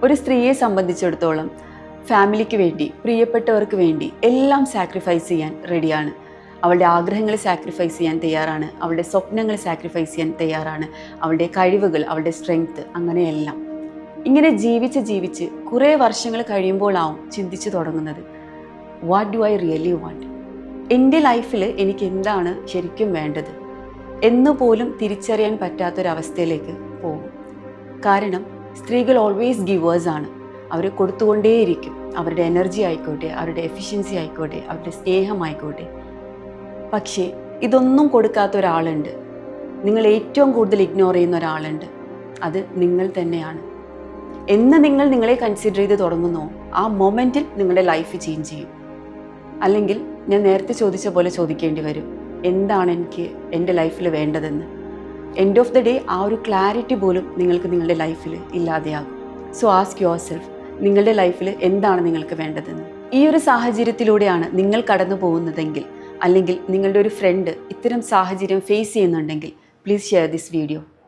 ഒരു സ്ത്രീയെ സംബന്ധിച്ചിടത്തോളം ഫാമിലിക്ക് വേണ്ടി, പ്രിയപ്പെട്ടവർക്ക് വേണ്ടി എല്ലാം സാക്രിഫൈസ് ചെയ്യാൻ റെഡിയാണ്. അവളുടെ ആഗ്രഹങ്ങൾ സാക്രിഫൈസ് ചെയ്യാൻ തയ്യാറാണ്, അവളുടെ സ്വപ്നങ്ങൾ സാക്രിഫൈസ് ചെയ്യാൻ തയ്യാറാണ്, അവളുടെ കഴിവുകൾ, അവളുടെ സ്ട്രെങ്ത്, അങ്ങനെയെല്ലാം. ഇങ്ങനെ ജീവിച്ച് കുറേ വർഷങ്ങൾ കഴിയുമ്പോഴാവും ചിന്തിച്ചു തുടങ്ങുന്നത്, what do I really want? എൻ്റെ ലൈഫിൽ എനിക്ക് എന്താണ് ശരിക്കും വേണ്ടത് എന്നുപോലും തിരിച്ചറിയാൻ പറ്റാത്തൊരവസ്ഥയിലേക്ക് പോകും. കാരണം സ്ത്രീകൾ ഓൾവേസ് ഗിവേഴ്സ് ആണ്. അവർ കൊടുത്തുകൊണ്ടേയിരിക്കും. അവരുടെ എനർജി ആയിക്കോട്ടെ, അവരുടെ എഫിഷ്യൻസി ആയിക്കോട്ടെ, അവരുടെ സ്നേഹമായിക്കോട്ടെ. പക്ഷേ ഇതൊന്നും കൊടുക്കാത്ത ഒരാളുണ്ട്, നിങ്ങൾ ഏറ്റവും കൂടുതൽ ഇഗ്നോർ ചെയ്യുന്ന ഒരാളുണ്ട്. അത് നിങ്ങൾ തന്നെയാണ്. എന്ന് നിങ്ങൾ നിങ്ങളെ കൺസിഡർ ചെയ്ത് തുടങ്ങുന്നോ, ആ മൊമെൻറ്റിൽ നിങ്ങളുടെ ലൈഫ് ചേഞ്ച് ചെയ്യും. അല്ലെങ്കിൽ ഞാൻ നേരത്തെ ചോദിച്ച പോലെ ചോദിക്കേണ്ടി വരും, എന്താണ് എനിക്ക് എൻ്റെ ലൈഫിൽ വേണ്ടതെന്ന്. എൻഡ് ഓഫ് ദ ഡേ ആ ഒരു ക്ലാരിറ്റി പോലും നിങ്ങൾക്ക് നിങ്ങളുടെ ലൈഫിൽ ഇല്ലാതെയാകും. സോ ആസ്ക് യുവർ സെൽഫ്, നിങ്ങളുടെ ലൈഫിൽ എന്താണ് നിങ്ങൾക്ക് വേണ്ടതെന്ന്. ഈ ഒരു സാഹചര്യത്തിലൂടെയാണ് നിങ്ങൾ കടന്നു പോകുന്നതെങ്കിൽ, അല്ലെങ്കിൽ നിങ്ങളുടെ ഒരു ഫ്രണ്ട് ഇത്തരം സാഹചര്യം ഫേസ് ചെയ്യുന്നുണ്ടെങ്കിൽ, പ്ലീസ് ഷെയർ ദിസ് വീഡിയോ.